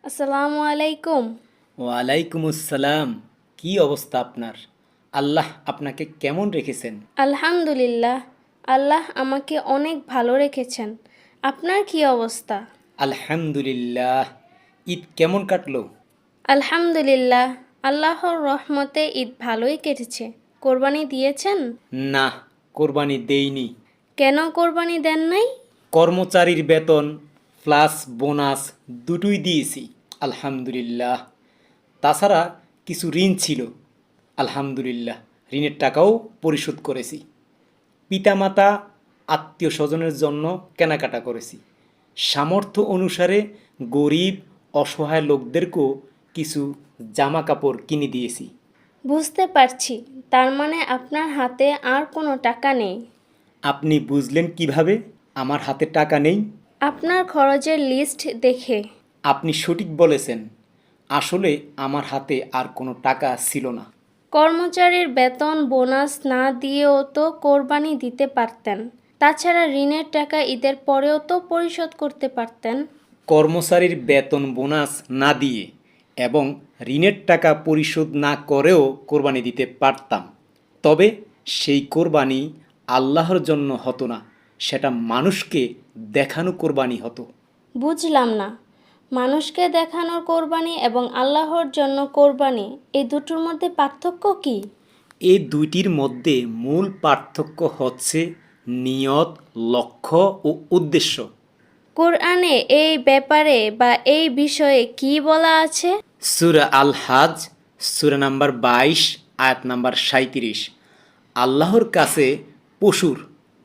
আসসালামু আলাইকুম। ওয়ালাইকুম আসসালাম। কি অবস্থা আপনার? আল্লাহ আপনাকে কেমন রেখেছেন? আলহামদুলিল্লাহ, আল্লাহ আমাকে অনেক ভালো রেখেছেন। আপনার কি অবস্থা? আলহামদুলিল্লাহ। ঈদ কেমন কাটলো? আলহামদুলিল্লাহ, আল্লাহর রহমতে ঈদ ভালোই কেটেছে। কোরবানি দিয়েছেন? না, কোরবানি দেইনি। কেন কোরবানি দেন নাই? কর্মচারীর বেতন প্লাস বোনাস দুটোই দিয়েছি, আলহামদুলিল্লাহ। তাছাড়া কিছু ঋণ ছিল, আলহামদুলিল্লাহ। ঋণের টাকাও পরিশোধ করেছি। পিতামাতা আত্মীয় স্বজনের জন্য কেনাকাটা করেছি। সামর্থ্য অনুসারে গরিব অসহায় লোকদেরকেও কিছু জামা কাপড় কিনে দিয়েছি। বুঝতে পারছি, তার মানে আপনার হাতে আর কোনো টাকা নেই। আপনি বুঝলেন কিভাবে আমার হাতে টাকা নেই? আপনার খরচের লিস্ট দেখে। আপনি সঠিক বলেছেন। আসলে আমার হাতে আর কোনো টাকা ছিল না। কর্মচারীর বেতন বোনাস না দিয়েও তো কোরবানি দিতে পারতেন। তাছাড়া ঋণের টাকা ঈদের পরেও তো পরিশোধ করতে পারতেন। কর্মচারীর বেতন বোনাস না দিয়ে এবং ঋণের টাকা পরিশোধ না করেও কোরবানি দিতে পারতাম। তবে সেই কোরবানি আল্লাহর জন্য হতো না, সেটা মানুষকে দেখানো কোরবানি হতো। বুঝলাম না, মানুষকে দেখানোর কোরবানি এবং আল্লাহর জন্য কোরবানি, এই দুটোর মধ্যে পার্থক্য কি? এই দুইটির মধ্যে মূল পার্থক্য হচ্ছে নিয়ত, লক্ষ্য ও উদ্দেশ্য। কোরআনে এই ব্যাপারে বা এই বিষয়ে কি বলা আছে? সূরা আল হাজ, সূরা নাম্বার 22, আয়াত নাম্বার 37। আল্লাহর কাছে পশুর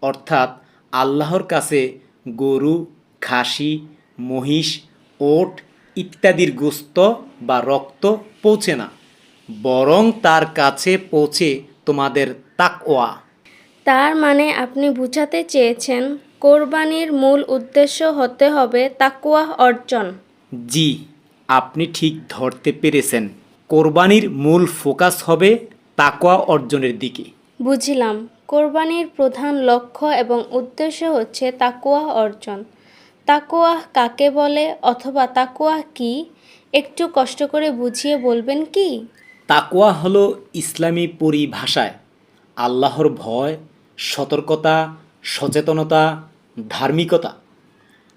অর্থাৎ আল্লাহর কাছে গরু, খাসি, মহিষ, ওট ইত্যাদির গোস্ত বা রক্ত পৌঁছে না, বরং তার কাছে পৌঁছে তোমাদের তাকওয়া। তার মানে আপনি বুঝাতে চেয়েছেন কোরবানির মূল উদ্দেশ্য হতে হবে তাকওয়া অর্জন। জি, আপনি ঠিক ধরতে পেরেছেন। কোরবানির মূল ফোকাস হবে তাকওয়া অর্জনের দিকে। বুঝলাম, কোরবানির প্রধান লক্ষ্য এবং উদ্দেশ্য হচ্ছে তাকওয়া অর্জন। তাকওয়া কাকে বলে অথবা তাকওয়া কি, একটু কষ্ট করে বুঝিয়ে বলবেন কি? তাকওয়া হলো ইসলামী পরিভাষায় আল্লাহর ভয়, সতর্কতা, সচেতনতা, ধার্মিকতা।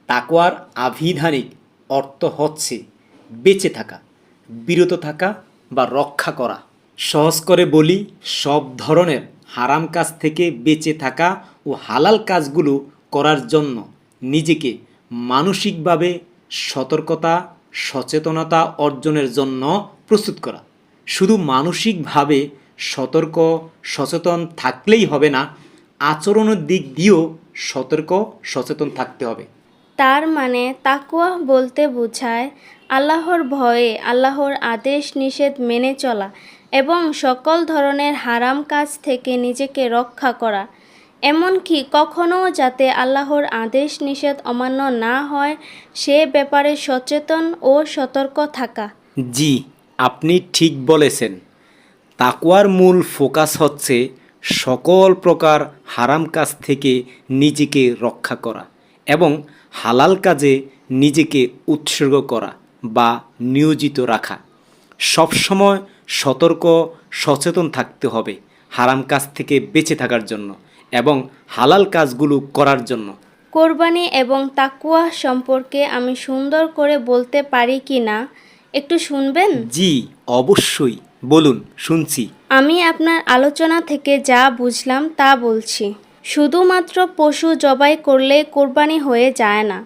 তাকওয়ার আভিধানিক অর্থ হচ্ছে বেঁচে থাকা, বিরত থাকা বা রক্ষা করা। সহজ করে বলি, সব ধরনের হারাম কাজ থেকে বেঁচে থাকা ও হালাল কাজগুলো করার জন্য নিজেকে মানসিকভাবে সতর্কতা, সচেতনতা অর্জনের জন্য প্রস্তুত করা। শুধু মানসিকভাবে সতর্ক সচেতন থাকলেই হবে না, আচরণের দিক দিয়েও সতর্ক সচেতন থাকতে হবে। তার মানে তাকওয়া বলতে বোঝায় আল্লাহর ভয়ে আল্লাহর আদেশ নিষেধ মেনে চলা এবং সকল ধরনের হারাম কাজ থেকে নিজেকে রক্ষা করা, এমনকি কখনও যাতে আল্লাহর আদেশ নিষেধ অমান্য না হয় সে ব্যাপারে সচেতন ও সতর্ক থাকা। জি, আপনি ঠিক বলেছেন। তাকওয়ার মূল ফোকাস হচ্ছে সকল প্রকার হারাম কাজ থেকে নিজেকে রক্ষা করা এবং হালাল কাজে নিজেকে উৎসর্গ করা বা নিয়োজিত রাখা। সবসময় সতর্ক সচেতন থাকতে হবে হারাম কাজ থেকে বেঁচে থাকার জন্য এবং হালাল কাজগুলো করার জন্য। কোরবানি এবং তাকওয়া সম্পর্কে আমি সুন্দর করে বলতে পারি কি না, একটু শুনবেন? জি, অবশ্যই বলুন, শুনছি। আমি আপনার আলোচনা থেকে যা বুঝলাম তা বলছি। শুধুমাত্র পশু জবাই করলে কোরবানি হয়ে যায় না।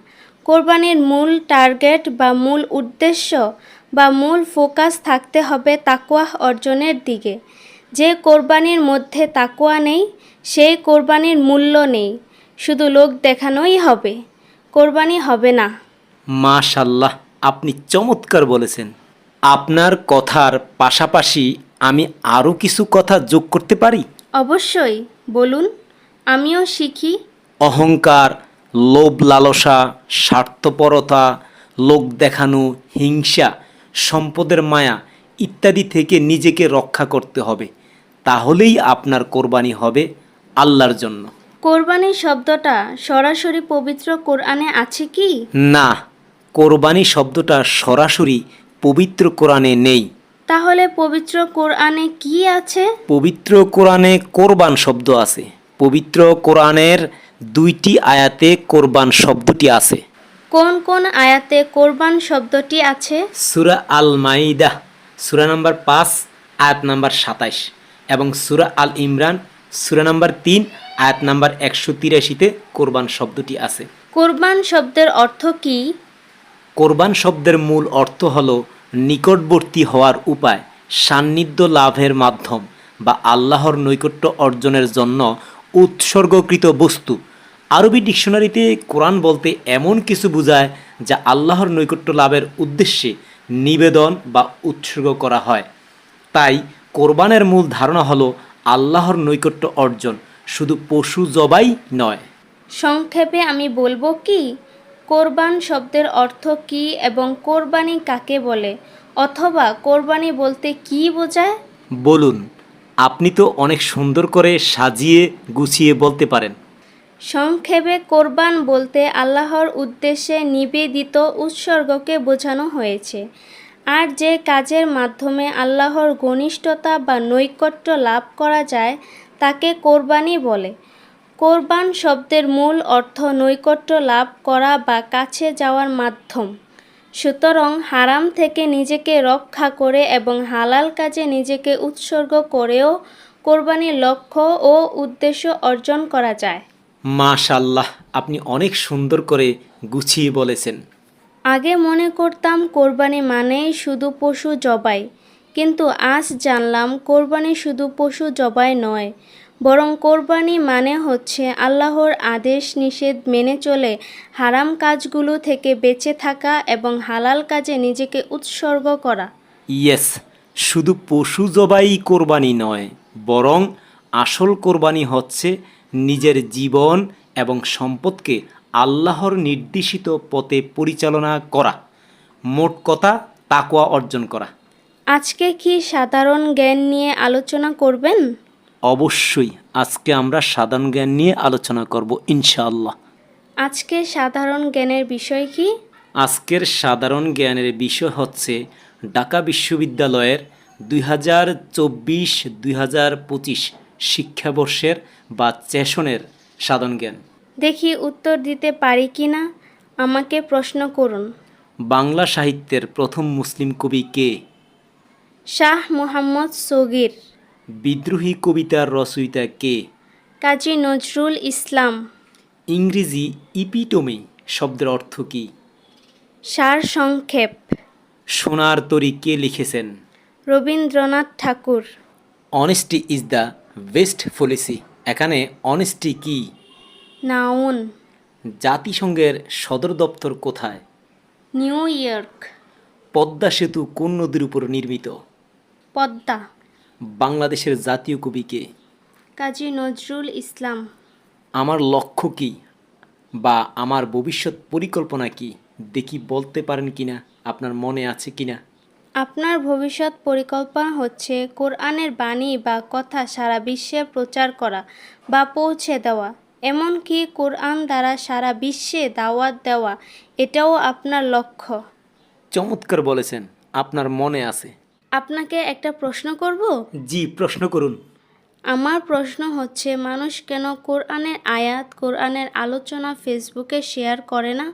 কোরবানির মূল টার্গেট বা মূল উদ্দেশ্য বা মূল ফোকাস থাকতে হবে তাকওয়া অর্জনের দিকে। যে কোরবানির মধ্যে তাকওয়া নেই সেই কোরবানির মূল্য নেই, শুধু লোক দেখানোই হবে, কোরবানি হবে না। মাশাল্লাহ, আপনি চমৎকার বলেছেন। আপনার কথার পাশাপাশি আমি আরও কিছু কথা যোগ করতে পারি। অবশ্যই, বলুন, আমিও শিখি। অহংকার, লোভ লালসা, স্বার্থপরতা, লোক দেখানো, হিংসা, সম্পদের মায়া ইত্যাদি থেকে নিজেকে রক্ষা করতে হবে। তাহলেই আপনার কোরবানি হবে আল্লাহর জন্য। কোরবানি শব্দটা সরাসরি পবিত্র কোরআনে আছে কি? না, কোরবানি শব্দটা সরাসরি পবিত্র কোরআনে নেই। তাহলে পবিত্র কোরআনে কি আছে? পবিত্র কোরআনে কোরবান শব্দ আছে। পবিত্র কোরআনের 2টি আয়াতে কোরবান শব্দটি আছে। কোন কোন আয়াতে কোরবান শব্দটি আছে? সূরা আল মাইদা সূরা নাম্বার 5 আয়াত নাম্বার 27 এবং সূরা আল ইমরান সূরা নাম্বার 3 আয়াত নাম্বার 183-তে কোরবান শব্দটি আছে। কোরবান শব্দের অর্থ কি? কোরবান শব্দের মূল অর্থ হল নিকটবর্তী হওয়ার উপায়, সান্নিধ্য লাভের মাধ্যম বা আল্লাহর নৈকট্য অর্জনের জন্য উৎসর্গকৃত বস্তু। আরবি ডিকশনারিতে কোরআন বলতে এমন কিছু বোঝায় যা আল্লাহর নৈকট্য লাভের উদ্দেশ্যে নিবেদন বা উৎসর্গ করা হয়। তাই কোরবানের মূল ধারণা হলো আল্লাহর নৈকট্য অর্জন, শুধু পশু জবাই নয়। সংক্ষেপে আমি বলবো কি, কোরবান শব্দের অর্থ কি এবং কোরবানি কাকে বলে, অথবা কোরবানি বলতে কি বোঝায়? বলুন, আপনি তো অনেক সুন্দর করে সাজিয়ে গুছিয়ে বলতে পারেন। সংক্ষেপে কোরবান বলতে আল্লাহর উদ্দেশ্যে নিবেদিত উৎসর্গকে বোঝানো হয়েছে। আর যে কাজের মাধ্যমে আল্লাহর ঘনিষ্ঠতা বা নৈকট্য লাভ করা যায় তাকে কোরবানি বলে। কোরবান শব্দের মূল অর্থ নৈকট্য লাভ করা বা কাছে যাওয়ার মাধ্যম। সুতরাং হারাম থেকে নিজেকে রক্ষা করে এবং হালাল কাজে নিজেকে উৎসর্গ করেও কোরবানির লক্ষ্য ও উদ্দেশ্য অর্জন করা যায়। মাশাআল্লাহ, আপনি অনেক সুন্দর করে গুছিয়ে বলেছেন। আগে মনে করতাম কোরবানি মানেই শুধু পশু জবাই, কিন্তু আজ জানলাম কোরবানি শুধু পশু জবাই নয়, বরং কোরবানি মানে হচ্ছে আল্লাহর আদেশ নিষেধ মেনে চলে হারাম কাজগুলো থেকে বেঁচে থাকা এবং হালাল কাজে নিজেকে উৎসর্গ করা। ইয়েস, শুধু পশু জবাই কোরবানি নয়, বরং আসল কোরবানি হচ্ছে নিজের জীবন এবং সম্পদকে আল্লাহর নির্দেশিত পথে পরিচালনা করা, মোট কথা তাকওয়া অর্জন করা। আজকে কি সাধারণ জ্ঞান নিয়ে আলোচনা করবেন? অবশ্যই, আজকে আমরা সাধারণ জ্ঞান নিয়ে আলোচনা করব ইনশাআল্লাহ। আজকে সাধারণ জ্ঞানের বিষয় কি? আজকের সাধারণ জ্ঞানের বিষয় হচ্ছে ঢাকা বিশ্ববিদ্যালয়ের 2024-2025 শিক্ষাবর্ষের বা সেশনের সাধারণ জ্ঞান। দেখি উত্তর দিতে পারি কি না। আমাকে প্রশ্ন করুন। বাংলা সাহিত্যের প্রথম মুসলিম কবি কে? শাহ মোহাম্মদ সগীর। বিদ্রোহী কবিতার রচয়িতা কে? কাজী নজরুল ইসলাম। ইংরেজি ইপিটোমি শব্দের অর্থ কী? সার সংক্ষেপ। সোনার তরী কে লিখেছেন? Rabindranath Tagore. Honesty is the best policy, এখানে অনেস্টি কি? নাউন। জাতিসংঘের সদর দপ্তর কোথায়? New York. পদ্মা সেতু কোন নদীর উপর নির্মিত? পদ্মা। বাংলাদেশের জাতীয় কবি কে? কাজী নজরুল ইসলাম। আমার লক্ষ্য কি বা আমার ভবিষ্যৎ পরিকল্পনা কি, দেখি বলতে পারেন কিনা, আপনার মনে আছে কিনা? আপনার ভবিষ্যৎ পরিকল্পনা হচ্ছে কোরআনের বাণী বা কথা সারা বিশ্বে প্রচার করা বা পৌঁছে দেওয়া, এমনকি কোরআন দ্বারা সারা বিশ্বে দাওয়াত দেওয়া, এটাও আপনার লক্ষ্য। চমৎকার বলেছেন, আপনার মনে আছে। আপনাকে একটা প্রশ্ন করব? জি, প্রশ্ন করুন। আমার প্রশ্ন হচ্ছে, মানুষ কেন কোরআনের আয়াত, কোরআনের আলোচনা ফেসবুকে শেয়ার করে না,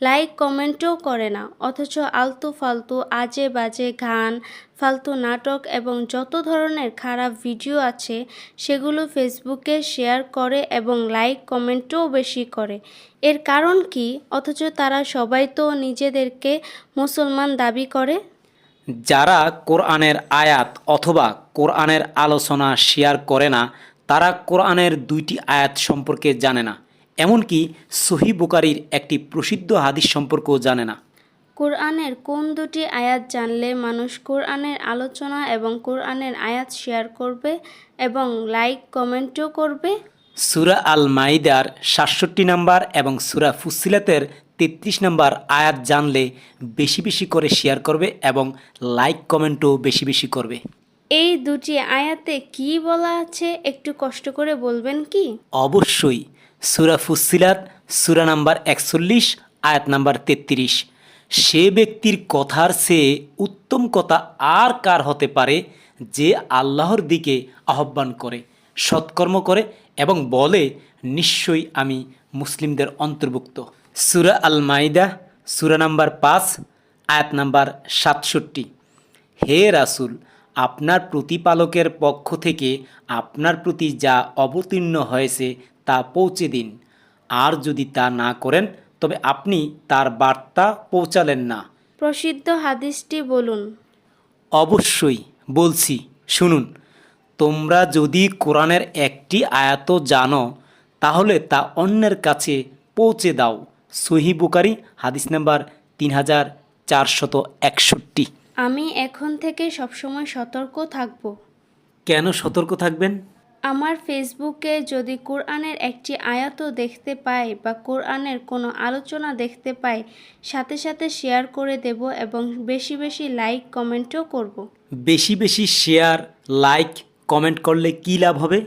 লাইক কমেন্টও করে না, অথচ আলতু ফালতু আজে বাজে গান, ফালতু নাটক এবং যত ধরনের খারাপ ভিডিও আছে সেগুলো ফেসবুকে শেয়ার করে এবং লাইক কমেন্টও বেশি করে? এর কারণ কি? অথচ তারা সবাই তো নিজেদেরকে মুসলমান দাবি করে। যারা কোরআনের আয়াত অথবা কোরআনের আলোচনা শেয়ার করে না, তারা কোরআনের 2টি আয়াত সম্পর্কে জানে না, এমনকি সহিহ বুখারীর একটি প্রসিদ্ধ হাদিস সম্পর্কেও জানে না। কোরআনের কোন 2টি আয়াত জানলে মানুষ কোরআনের আলোচনা এবং কোরআনের আয়াত শেয়ার করবে এবং লাইক কমেন্টও করবে? সূরা আল মাইদার 67 নম্বর এবং সূরা ফুসিলাতের 33 নম্বর আয়াত জানলে বেশি বেশি করে শেয়ার করবে এবং লাইক কমেন্টও বেশি বেশি করবে। এই 2টি আয়াতে কি বলা আছে একটু কষ্ট করে বলবেন কি? অবশ্যই, সূরা ফুসিলাত সূরা নাম্বার 41 আয়াত নাম্বার 33, সে ব্যক্তির কথার চেয়ে উত্তম কথা আর কার হতে পারে যে আল্লাহর দিকে আহ্বান করে, সৎকর্ম করে এবং বলে নিশ্চয়ই আমি মুসলিমদের অন্তর্ভুক্ত। সূরা আল মাইদা সূরা নাম্বার 5 আয়াত নাম্বার 67। হে রাসূল, আপনার প্রতিপালকের পক্ষ থেকে আপনার প্রতি যা অবতীর্ণ হয়েছে তা পৌঁছে দিন, আর যদি তা না করেন তবে আপনি তার বার্তা পৌঁছালেন না। প্রসিদ্ধ হাদিসটি বলুন। অবশ্যই বলছি, শুনুন। তোমরা যদি কোরআনের একটি আয়াত জানো তাহলে তা অন্যের কাছে পৌঁছে দাও। সহিহ বুখারী হাদিস নাম্বার 3461। আমি এখন থেকে সবসময় সতর্ক থাকব। কেন সতর্ক থাকবেন? আমার ফেসবুকে যদি কোরআনের একটি আয়াতও দেখতে পাই বা কোরআনের কোনো আলোচনা দেখতে পাই, সাথে সাথে শেয়ার করে দেব এবং বেশি বেশি লাইক কমেন্টও করব। বেশি বেশি শেয়ার, লাইক, কমেন্ট করলে কী লাভ হবে?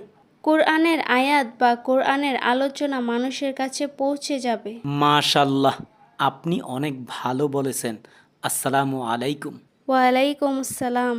কোরআনের আয়াত বা কোরআনের আলোচনা মানুষের কাছে পৌঁছে যাবে। মাশাল্লাহ, আপনি অনেক ভালো বলেছেন। আসসালামু আলাইকুম। ওয়ালাইকুম আসসালাম।